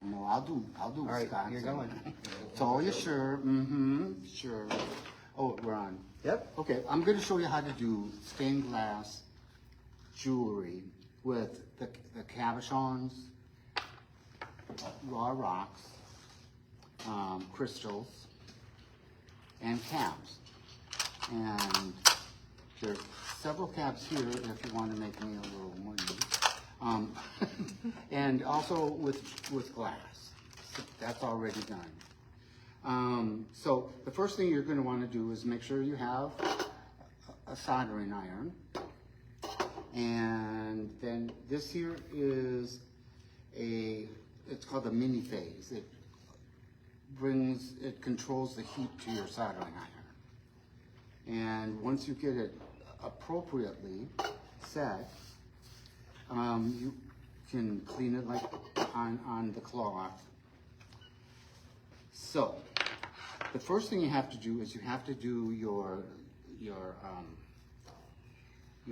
No, I'll do All right, Wisconsin. you're going. So you sure? Mm-hmm, sure. Oh, we're on. Yep. Okay, I'm gonna show you how to do stained glass jewelry with the cabochons, raw rocks, crystals, and cabs. And there's several cabs here if you want to make me a little money. And also with glass. So that's already done. So the first thing you're going to want to do is make sure you have a soldering iron. And then this here is it's called a mini phase. It controls the heat to your soldering iron. And once you get it appropriately set, you can clean it like on the cloth. So, the first thing you have to do is you have to do your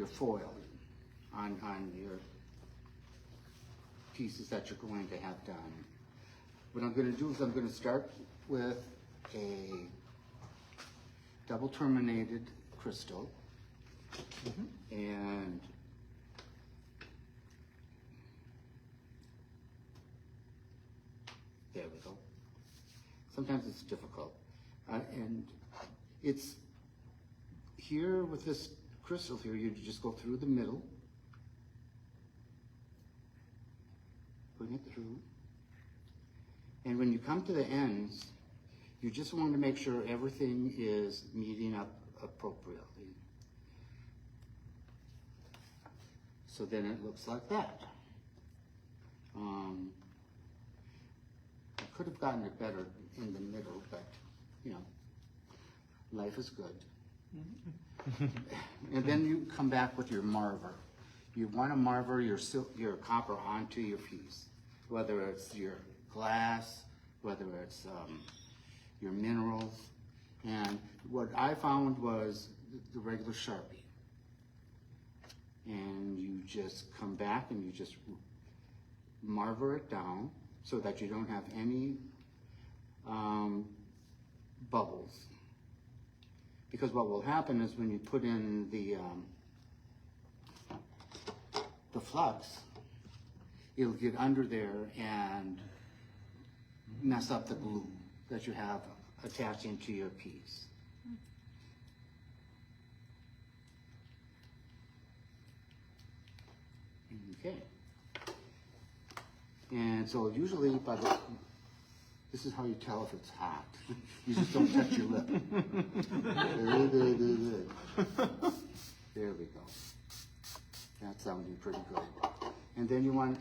foil on your pieces that you're going to have done. What I'm going to do is I'm going to start with a double terminated crystal, and there we go. Sometimes it's difficult, and it's here with this crystal here, you just go through the middle, bring it through, and when you come to the ends, you just want to make sure everything is meeting up appropriately. So then it looks like that. I could have gotten it better in the middle, but you know, life is good. And then you come back with your marver. You want to marver your copper onto your piece, whether it's your glass, whether it's your minerals. And what I found was the regular Sharpie. And you just come back and you just marver it down so that you don't have any bubbles. Because what will happen is when you put in the flux, it'll get under there and mess up the glue that you have attaching to your piece. Okay. And so usually this is how you tell if it's hot. You just don't touch your lip. There we go. That's sounding pretty good. And then you want,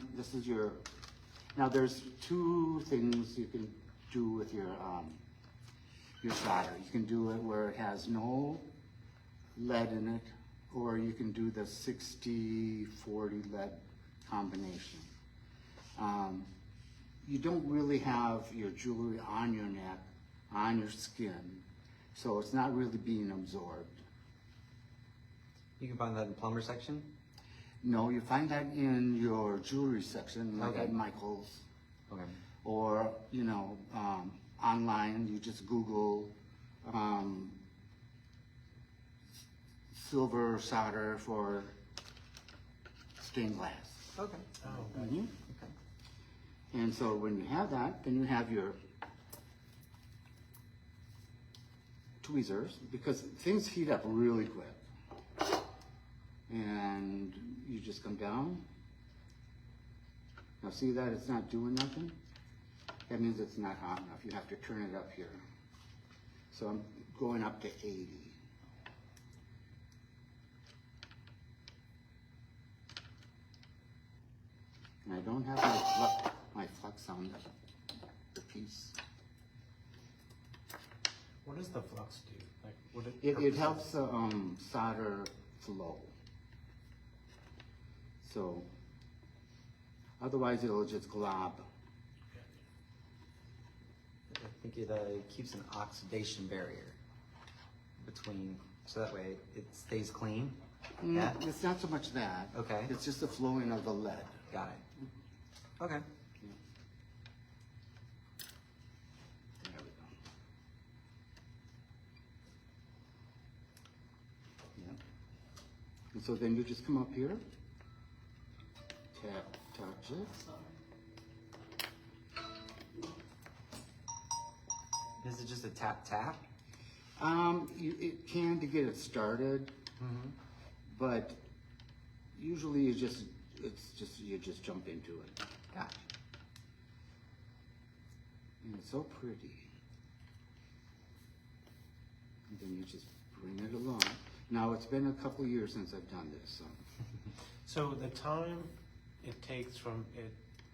now there's two things you can do with your solder. You can do it where it has no lead in it, or you can do the 60-40 lead combination. You don't really have your jewelry on your neck, on your skin, so it's not really being absorbed. You can find that in the plumber section? No, you find that in your jewelry section, like at Michael's. Okay. Or, you know, online, you just Google silver solder for stained glass. Okay. Mm-hmm. Okay. And so when you have that, then you have your tweezers, because things heat up really quick. And you just come down. Now see that it's not doing nothing? That means it's not hot enough. You have to turn it up here. So I'm going up to 80. And I don't have my flux on the piece. What does the flux do? Like, what It helps the solder flow. So otherwise it'll just glob. I think it keeps an oxidation barrier between, so that way it stays clean. Yeah. It's not so much that. Okay. It's just the flowing of the lead. Got it. Okay. And so then you just come up here, tap, touch it. Is it just a tap tap? It can to get it started, but usually you just jump into it. Gotcha. And it's so pretty. And then you just bring it along. Now, it's been a couple years since I've done this, so. So the time it takes from it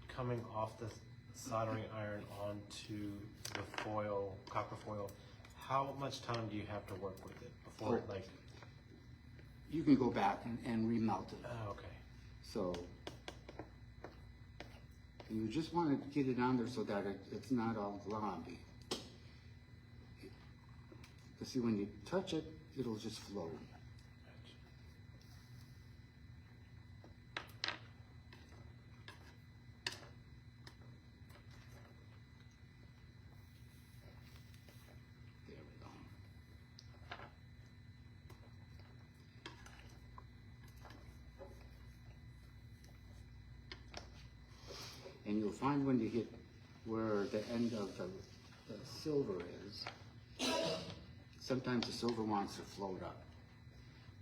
coming off the soldering iron onto the foil, copper foil, how much time do you have to work with it before Oh. like? You can go back and remelt it. Oh, okay. So, and you just want to get it on there so that it's not all globby. Because see, when you touch it, it'll just flow. There we go. And you'll find when you hit where the end of the silver is, sometimes the silver wants to float up.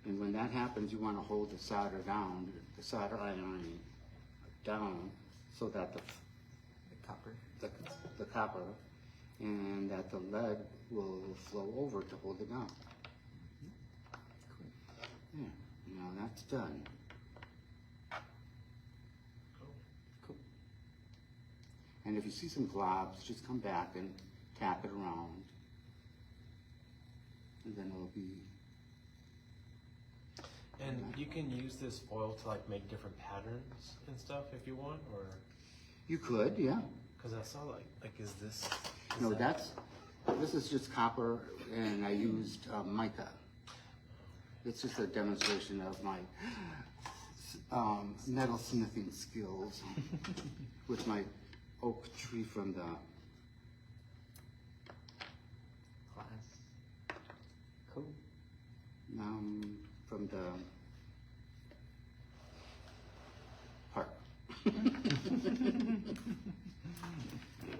And when that happens, you want to hold the solder down, the solder iron down, so that The copper. the copper and that the lead will flow over to hold it down. There, now that's done. Cool. And if you see some globs, just come back and tap it around. And then it'll be. And you can use this foil to like make different patterns and stuff if you want, or You could, yeah. because I saw like is this? No, this is just copper, and I used mica. It's just a demonstration of my metal smithing skills with my oak tree from the Class. Cool. from the park.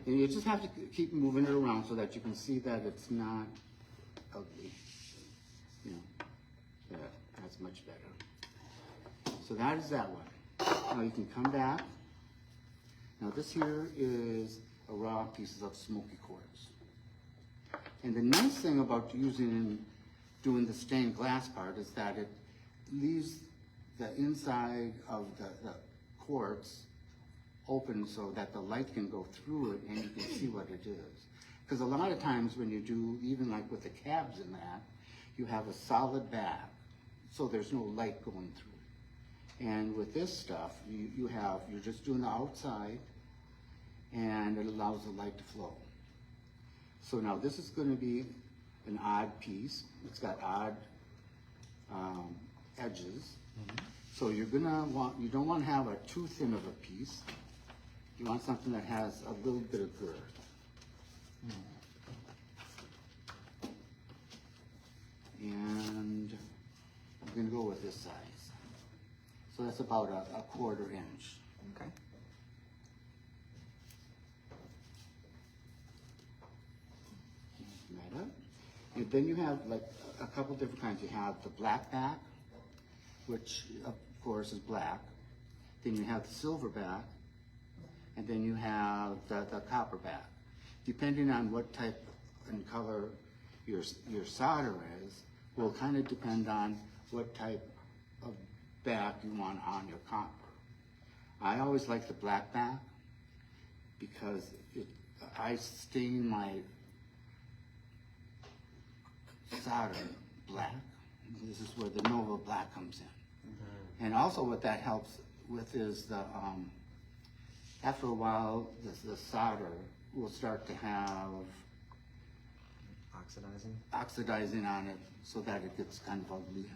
And you just have to keep moving it around so that you can see that it's not ugly. You know, that's much better. So that is that one. Now you can come back. Now this here is a raw pieces of smoky quartz. And the nice thing about doing the stained glass part is that it leaves the inside of the quartz open so that the light can go through it and you can see what it is. Because a lot of times when you do, even like with the cabs in that, you have a solid back, so there's no light going through it. And with this stuff, you're just doing the outside, and it allows the light to flow. So now this is going to be an odd piece. It's got odd edges. So you don't want to have too thin of a piece. You want something that has a little bit of girth. And I'm going to go with this size. So that's about a 1/4 inch. Okay. Right up. And then you have like a couple different kinds. You have the black back, which of course is black. Then you have the silver back, and then you have the copper back. Depending on what type and color your solder is, will kind of depend on what type of back you want on your copper. I always like the black back because I stain my solder black. This is where the Nova Black comes in. And also what that helps with is after a while, the solder will start to have oxidizing on it so that it gets kind of ugly.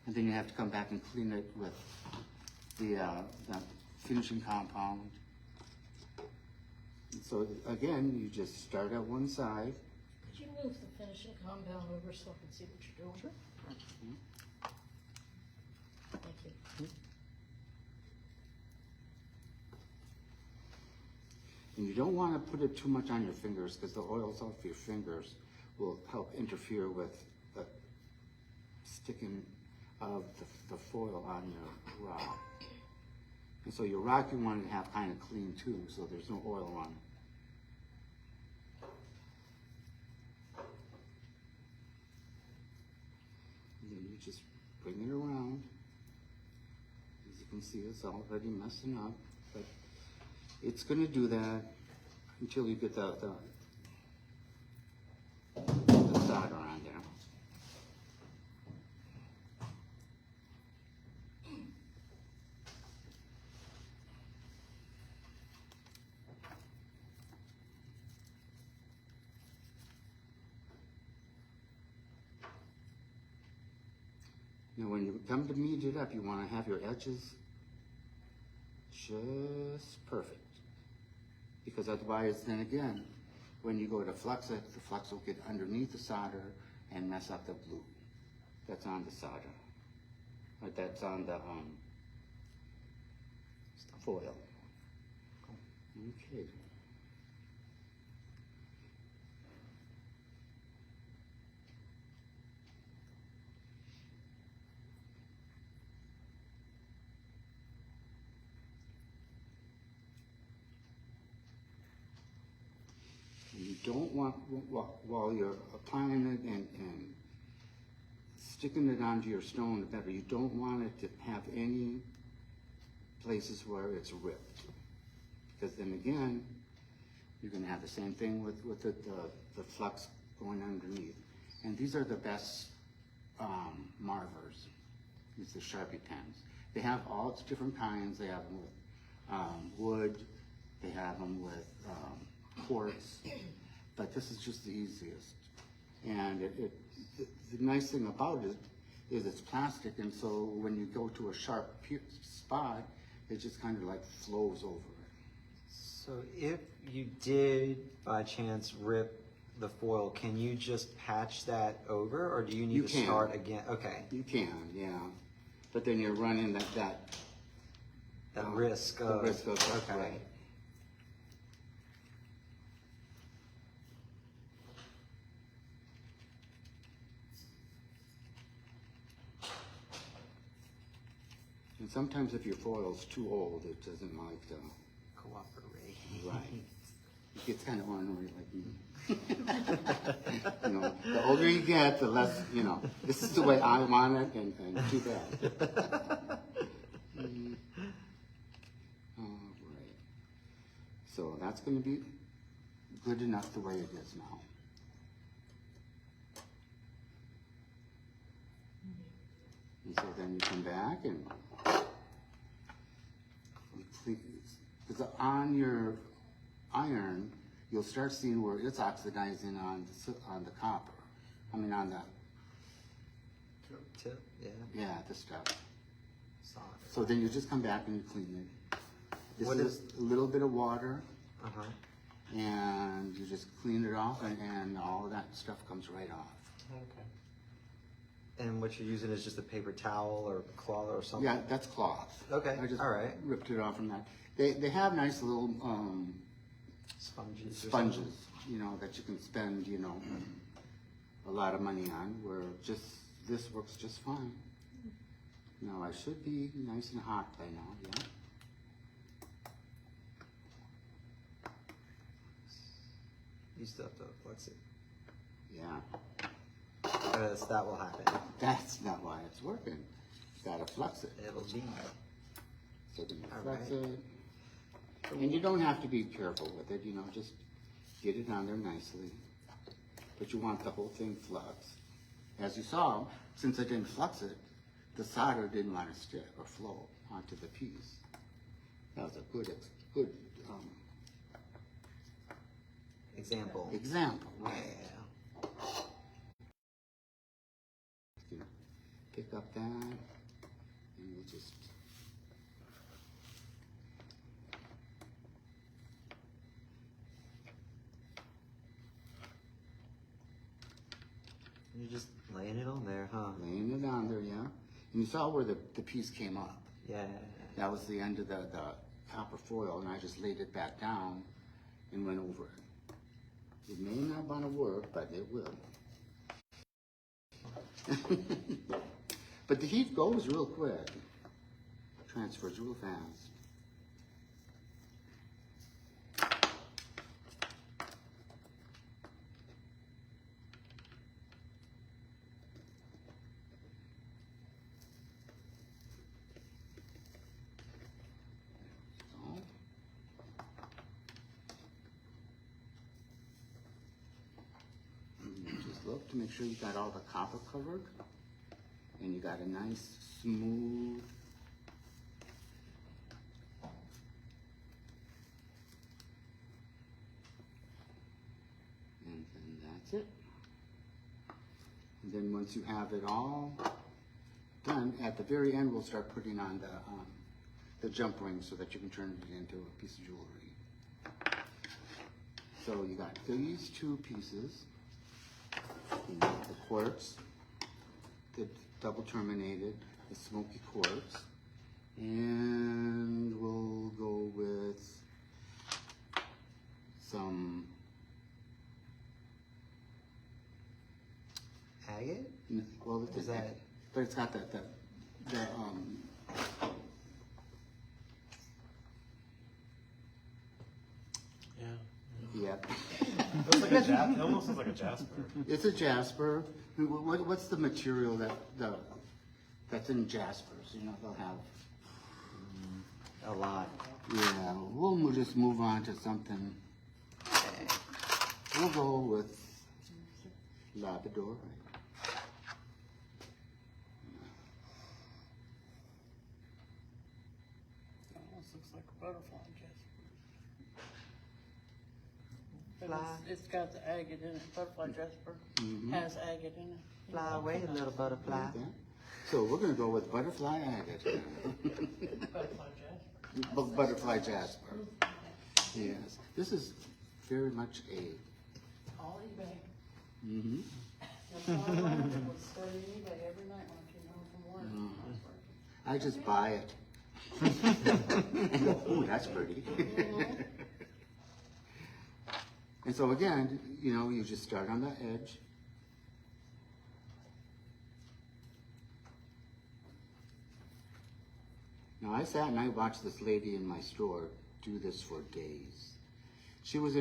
And then you have to come back and clean it with the finishing compound. And so again, you just start at one side. Could you move the finishing compound over so I can see what you're doing? Sure. And you don't want to put it too much on your fingers because the oils off your fingers will help interfere with the sticking of the foil on your rock. And so your rock you want to have kind of clean too, so there's no oil on it. And then you just bring it around. As you can see, it's already messing up, but it's going to do that until you get the solder on there. Now when you come to knead it up, you want to have your edges just perfect. Because otherwise, then again, when you go to flux it, the flux will get underneath the solder and mess up the glue that's on the solder. Or that's on the foil. Okay. You don't want, while you're applying it and sticking it onto your stone or better, you don't want it to have any places where it's ripped. Because then again, you're going to have the same thing with the flux going underneath. And these are the best marvers, these are Sharpie pens. They have all different kinds. They have them with wood, they have them with quartz, but this is just the easiest. And the nice thing about it is it's plastic, and so when you go to a sharp spot, it just kind of like flows over it. So if you did by chance rip the foil, can you just patch that over, or do you need to start again? Okay. You can, yeah. But then you're running that risk of, okay. Right. And sometimes if your foil's too old, it doesn't like to Cooperate. right. It gets kind of ornery like me. You know, the older you get, the less, you know, this is the way I want it, and too bad. All right. So that's going to be good enough the way it is now. And so then you come back and because on your iron, you'll start seeing where it's oxidizing on the copper. I mean on the Tip, yeah. yeah, the stuff. Solid. So then you just come back and you clean it. This What is a little bit of water, Uh-huh. and you just clean it off, and all of that stuff comes right off. Okay. And what you're using is just a paper towel or cloth or something? Yeah, that's cloth. Okay, I just all right. ripped it off from that. They have nice little Sponges or sponges, something? you know, that you can spend, you know, a lot of money on, where just this works just fine. Now I should be nice and hot by now, yeah. You still have to flex it. Yeah, That will happen. that's not why it's working. You gotta flux it. It'll be. So then you All flux right. it. And you don't have to be careful with it, you know, just get it on there nicely. But you want the whole thing fluxed. As you saw, since I didn't flux it, the solder didn't want to stick or flow onto the piece. That was a good Example. example. Yeah. You know, pick up that, and we'll just. You're just laying it on there, huh? Laying it on there, yeah. And you saw where the piece came up. Yeah. That was the end of the copper foil, and I just laid it back down and went over it. It may not want to work, but it will. But the heat goes real quick. Transfers real fast. Just look to make sure you got all the copper covered, and you got a nice smooth and then that's it. And then once you have it all done, at the very end we'll start putting on the jump ring so that you can turn it into a piece of jewelry. So you got these two pieces. You got the quartz, the double terminated, the smoky quartz, and we'll go with some Agate? well, it's Is that- but it's got the Yeah. yeah. It almost looks like a jasper. It's a jasper. What's the material that's in jaspers? You know, they'll have. A lot. Yeah, we'll just move on to something. We'll go with Labrador. Almost looks like a butterfly, Jasper. But Fly. it's got the agate in it. Butterfly Jasper has agate in it. Fly away, little butterfly. Like that. So we're gonna go with butterfly agate. Butterfly Jasper. Butterfly jasper. Yes, this is very much a. All eBay. Mm-hmm. That's all I wanted was study eBay every night when I came home from work. I was working. I just buy it. Ooh, that's pretty. And so again, you know, you just start on the edge. Now I sat and I watched this lady in my store do this for days. She was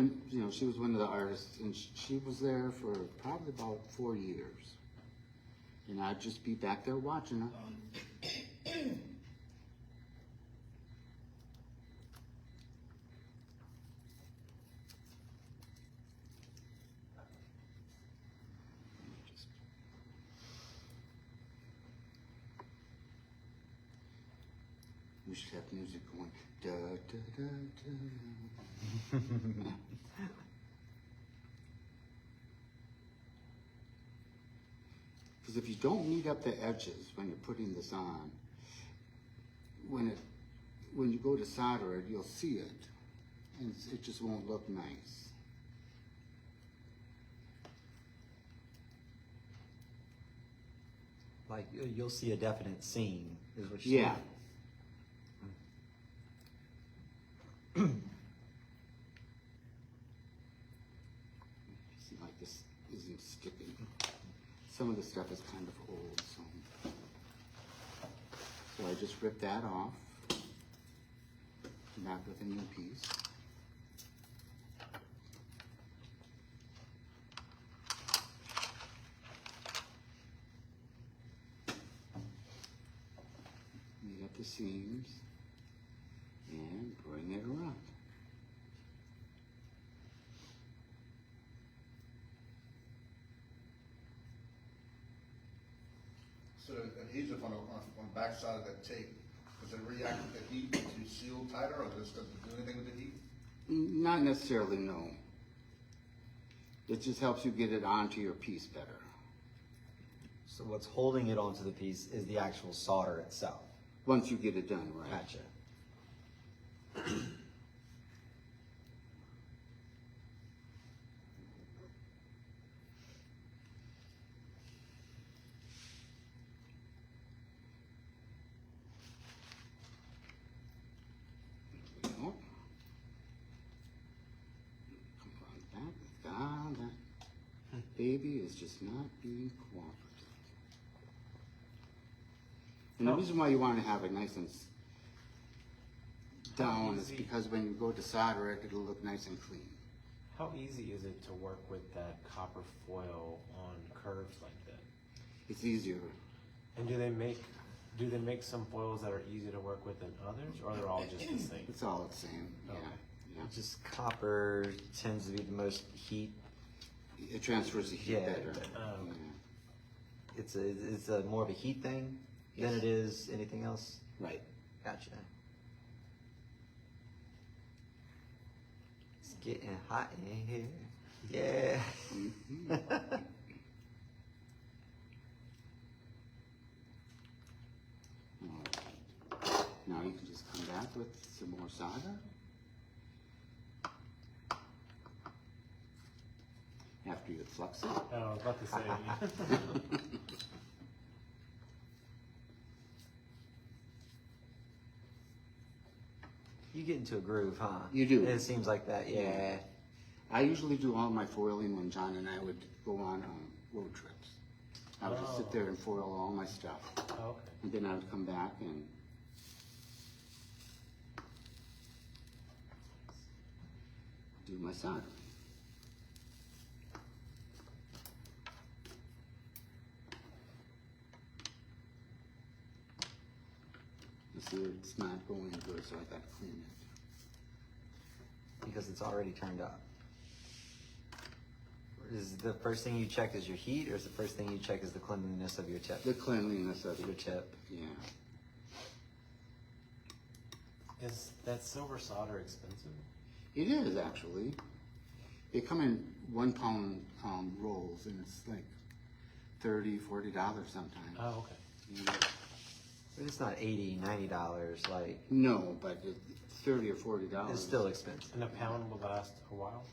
she was one of the artists, and she was there for probably about 4 years. And I'd just be back there watching her. We should have music going. Da, da, da, da. Because if you don't neat up the edges when you're putting this on, when you go to solder it, you'll see it, and it just won't look nice. Like you'll see a definite seam, is what you're Yeah. See, like this isn't sticking. Some of the stuff is kind of old, so I just ripped that off. Back with a new piece. Neat up the seams and bring it around. So the adhesive on the back side of that tape, does it react with the heat to seal tighter, or does it do anything with the heat? Not necessarily, no. It just helps you get it onto your piece better. So what's holding it onto the piece is the actual solder itself. Once you get it done, right? Gotcha. baby is just not being cooperative. And the reason why you want to have it nice and down is because when you go to solder it, it'll look nice and clean. How easy is it to work with that copper foil on curves like that? It's easier. And do they make some foils that are easier to work with than others, or they're all just the same? It's all the same. Yeah. Okay. Yeah. Just copper tends to be the most heat. It transfers the heat Yeah, better. okay. It's a more of a heat thing than it is anything else. Right. Gotcha. It's getting hot in here. Yeah. Alright. Now you can just come back with some more solder. After you flux it. Oh, I was about to say. You get into a groove, huh? You do. It seems like that, yeah. I usually do all my foiling when John and I would go on road trips. I would just sit there and foil all my stuff. Oh, okay. And then I would come back and do my soldering. You see, it's not going good, so I got to clean it. Because it's already turned up. Is the first thing you check is your heat, or is the first thing you check is the cleanliness of your tip? The cleanliness of Your your tip. Yeah. Is that silver solder expensive? It is actually. They come in 1 pound rolls, and it's like $30, $40 sometimes. Oh, okay. Yeah. But it's not $80, $90, like, No, but it's $30 or $40. it's still expensive. And a pound will last a while?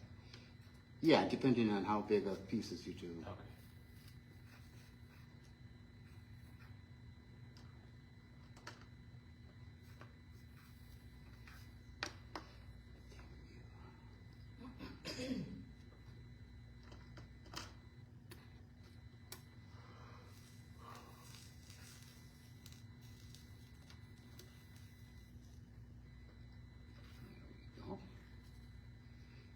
Yeah, depending on how big of pieces you do. Okay. Go.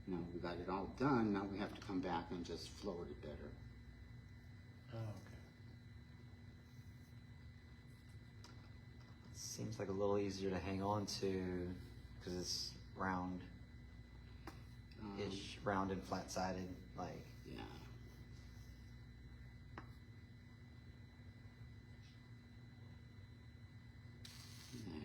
Now we got it all done, now we have to come back and just float it better. Oh, okay. Seems like a little easier to hang on to because it's round-ish, round and flat-sided, like. Yeah. There.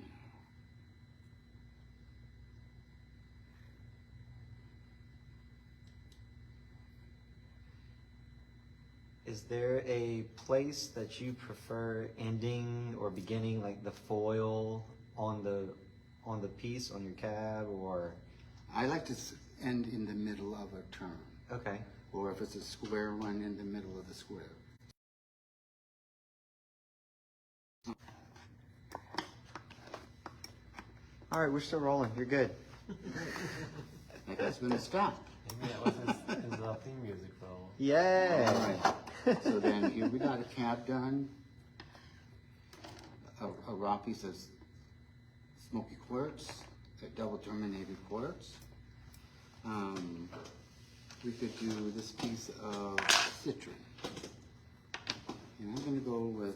Is there a place that you prefer ending or beginning, like the foil on the piece on your cab, or? I like to end in the middle of a turn, Okay. or if it's a square one, in the middle of the square. All right, we're still rolling. You're good. I guess when to stop. Maybe that was his theme music though. Yeah. All right. So then here we got a cab done, a raw piece of smoky quartz, a double terminated quartz. We could do this piece of citron. And I'm gonna go with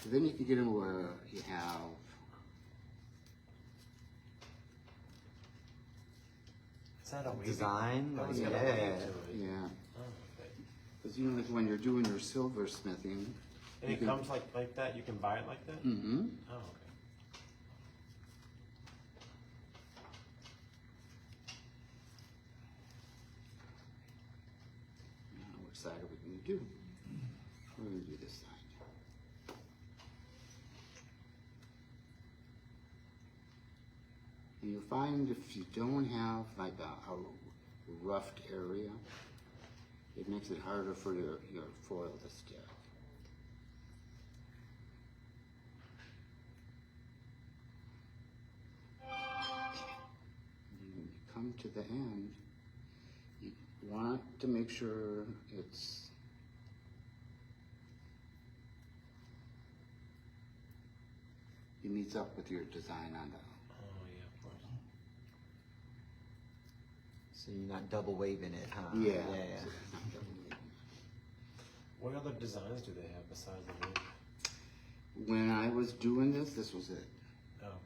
so then you can get them where you have Is that a wavy? Design? That was Yeah. got a wave to it. yeah. Oh, okay. Because you know, like when you're doing your silversmithing, And you it can- comes like that? You can buy it like that? Mm-hmm. Oh, okay. Now, which side are we going to do? We're going to do this side. And you'll find if you don't have like a roughed area, it makes it harder for your foil to stick. to the end, you want to make sure it meets up with your design on the. Oh, yeah, of course. So you're not double waving it, huh? Yeah. Yeah. What other designs do they have besides the roof? When I was doing this was it. Oh, okay,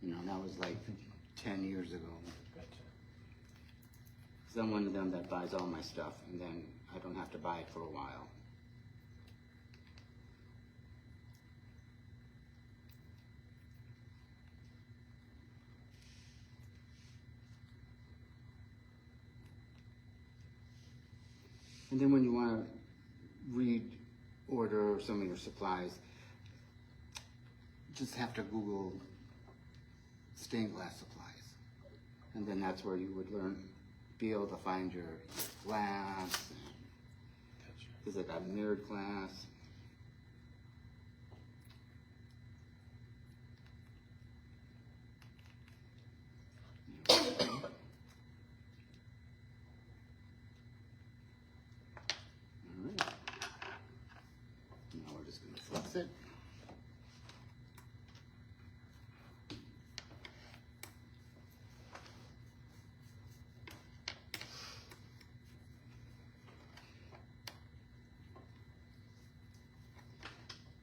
You know, that was like 10 years ago. gotcha. So I'm one of them that buys all my stuff, and then I don't have to buy it for a while. And then when you want to order some of your supplies, just have to Google stained glass supplies. And then that's where you would be able to find your glass. Gotcha. Because it got mirrored glass. Alright. Now we're just going to flux it.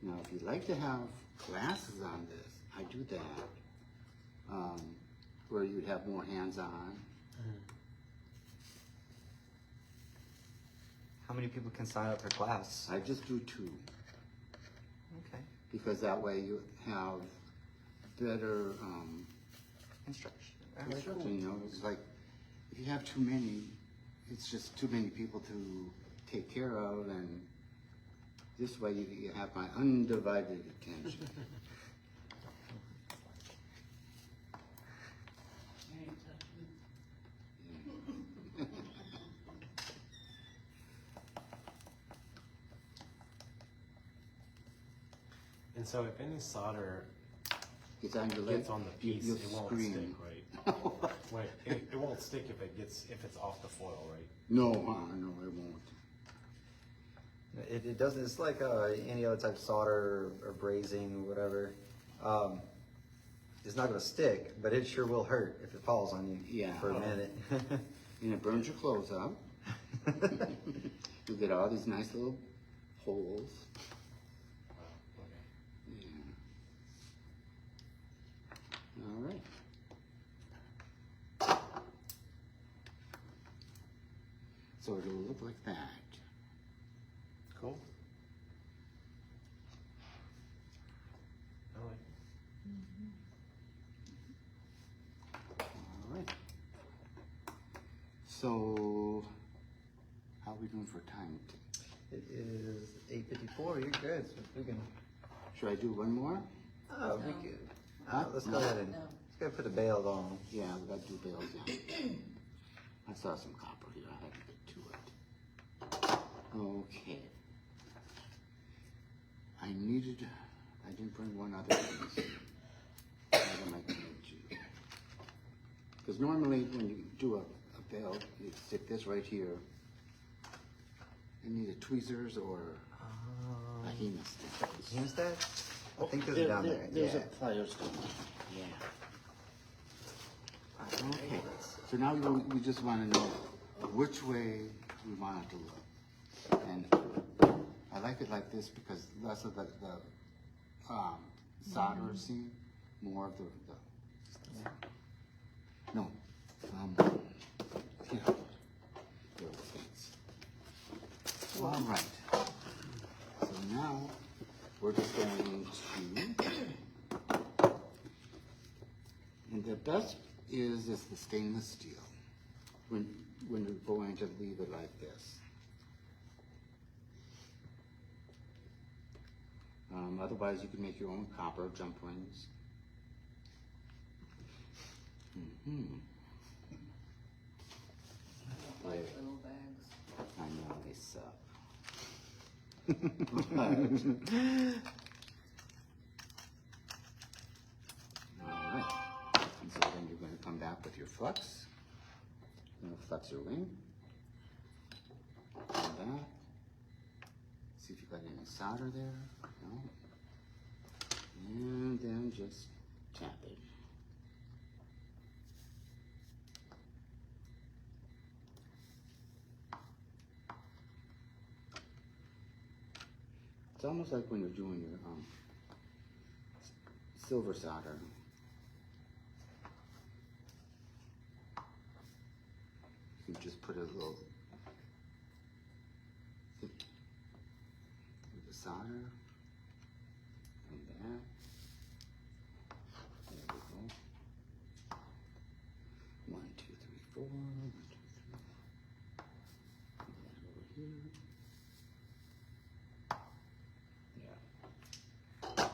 Now, if you'd like to have glasses on this, I do that, where you'd have more hands-on. How many people can sign up for class? I just do 2, Okay. because that way you have better Instruction. instruction, you know, it's like, if you have too many, it's just too many people to take care of, and this way you have my undivided attention. You ain't touching And so if any solder It's on your leg, gets on the piece, you'll it won't scream. stick, right? Wait, it won't stick if it's off the foil, right? No, no, it won't. It doesn't. It's like any other type of solder or brazing or whatever. It's not going to stick, but it sure will hurt if it falls on you Yeah. for a minute. And it burns your clothes out. You get all these nice little holes. Okay. Yeah. All right. So it'll look like that. Cool. I like it. All right. So, how are we doing for time? It is 8:54. You're good. So we can. Should I do one more? Oh, we could. Let's go ahead and No. let's go put the bail on. Yeah, we got to do bales, yeah. I saw some copper here, I had to get to it. Okay. I didn't bring one other thing. Because normally when you do a bale, you stick this right here. And either tweezers or a hema stick. Use that? I think there's down there. There's Yeah. a pliers down there. Yeah. Okay, so now we just want to know which way we want it to look. And I like it like this because less of the solder is seen, more of the no. Yeah. There it is. All right. So now we're just going to, and the best is the stainless steel when you're going to leave it like this. Otherwise, you can make your own copper jump rings. like little bags. I know they suck. All right. And so then you're going to come back with your flux. flex your wing. Come back. See if you got any solder there. No. And then just tap it. It's almost like when you're doing your silver solder. You just put a little with the solder and that. There we go. 1, 2, 3, 4. 1, 2, 3. Put that over here. Yeah.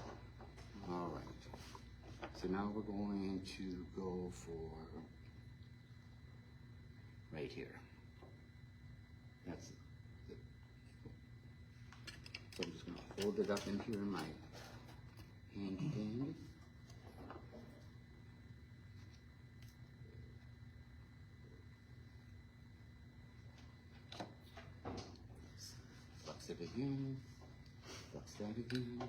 All right. So now we're going to go for right here. That's it. So I'm just going to hold it up in here in my handy dandy. Flex it again. Flex that again.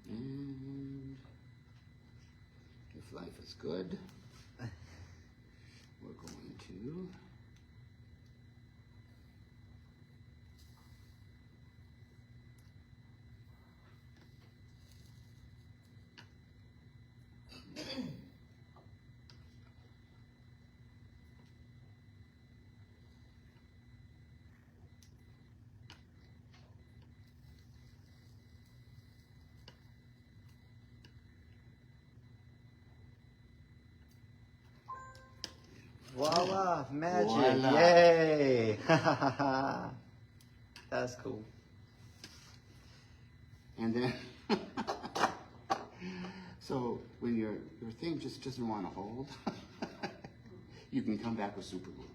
And if life is good, we're going to Voila, magic, Voila. yay. That's cool. and then so when your thing just doesn't want to hold, you can come back with super glue.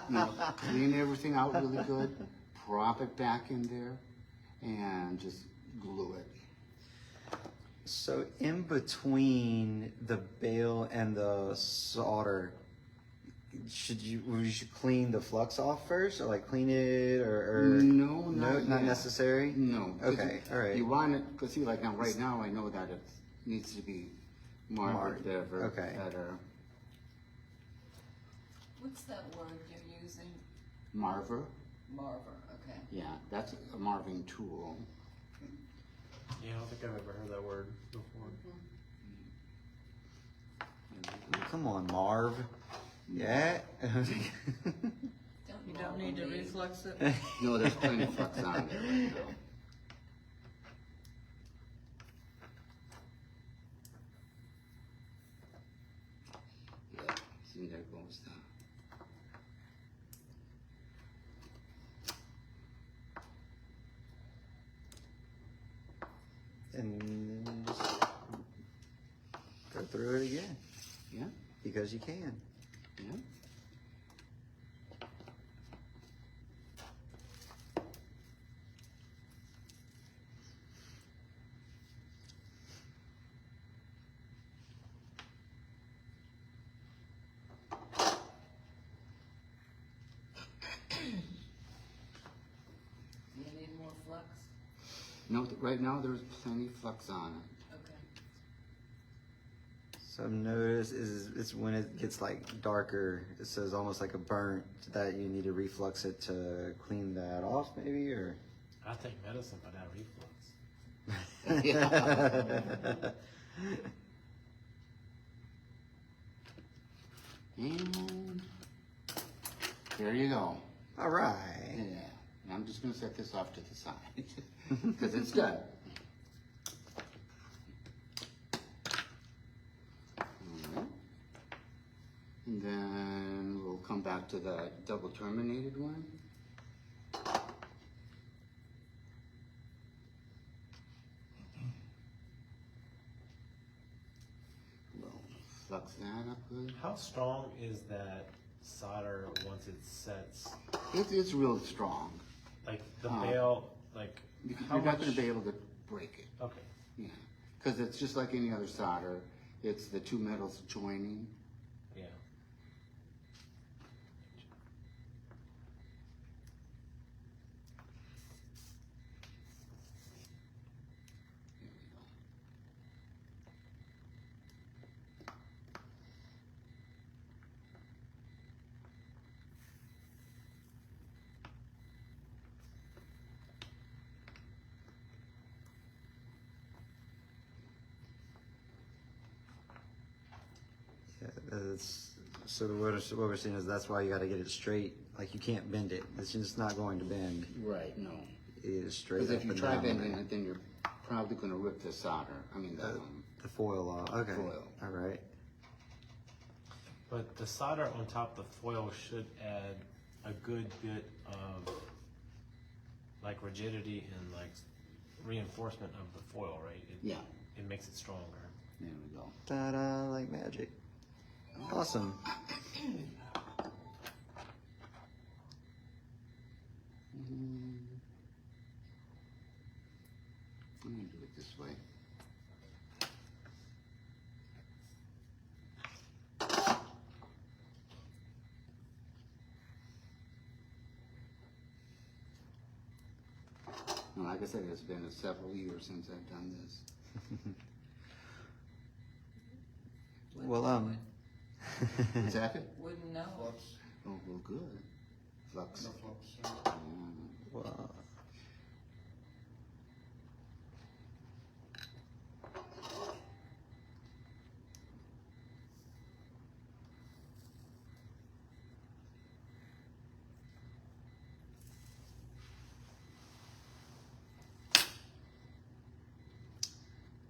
You know, clean everything out really good, prop it back in there, and just glue it. So in between the bale and the solder, we should clean the flux off first, or like clean it, or No, not yet. necessary. No. 'Cause Okay, you, all right. You want it, because see, like now, right now, I know that it needs to be marked better. Okay. What's that word you're using? Marver. Marver, okay. Yeah, that's a marving tool. Yeah, I don't think I've ever heard that word before. Come on, Marv. Yeah. You don't need to reflux it? No, there's plenty of flux on there right now. Yeah, see, there goes the. And just go through it again, Yeah, because you can. yeah. You need more flux? No, right now there's plenty of flux on it. Okay. So notice it's when it gets like darker, it says almost like a burnt, that you need to reflux it to clean that off, maybe, or. I take medicine for that reflux. And there you go. All right. Yeah, and I'm just gonna set this off to the side, because it's done. Alright. And then we'll come back to the double terminated one. We'll flux that up good. How strong is that solder once it sets? It's real strong. Like the bale, like how You're not much? gonna be able to break it. Okay. Yeah. Cause it's just like any other solder, it's the two metals joining. Yeah. Yeah, so what we're seeing is that's why you got to get it straight. Like you can't bend it. It's just not going to bend. Right, no. It is straight Cause up if you and try down. bending it, then you're probably gonna rip the solder, The foil off. Okay. Foil. All right. But the solder on top of the foil should add a good bit of like rigidity and like reinforcement of the foil, right? Yeah, It makes it stronger. there we go. Ta-da! Like magic. Awesome. I'm gonna do it this way. Now, like I said, it's been several years since I've done this. Well, Exactly. Wouldn't know. Flux, Oh, well, good. Flux. no flux. well,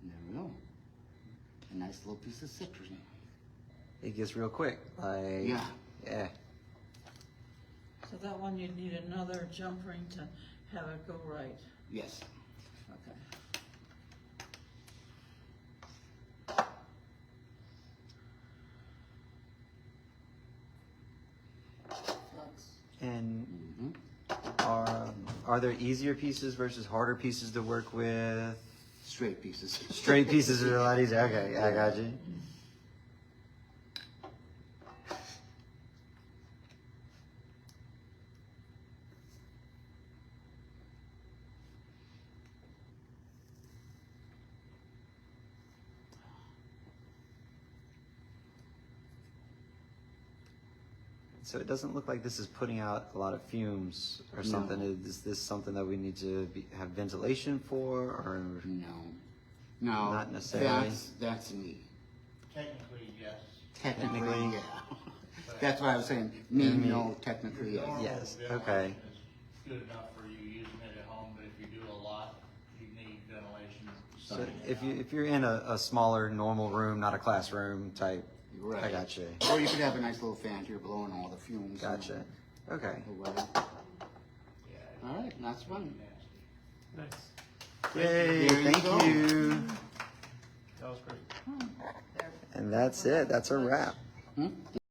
There we go. A nice little piece of citrus. it gets real quick. Like Yeah. yeah. So that one you'd need another jump ring to have it go right. Yes. Okay. Flux. And Mm-hmm. are there easier pieces versus harder pieces to work with? Straight pieces. Straight pieces are a lot easier. Okay, I got you. So it doesn't look like this is putting out a lot of fumes or No. something. Is this something that we need to have ventilation for, or No. No. Not necessarily. That's me. Technically, yes. Technically, Technically. yeah. That's why I was saying, me, no, technically, yes. Normal Yes, ventilation okay. is good enough for you using it at home, but if you do a lot, you need ventilation. so if you're in a smaller normal room, not a classroom type, I Right. got you. Or you could have a nice little fan here blowing all the fumes. Gotcha. Okay. Or whatever. Yeah, All right, that's fun. nasty. Nice. Yay! There you Thank go. you. That was great. There. And that's it. That's a wrap. Hmm?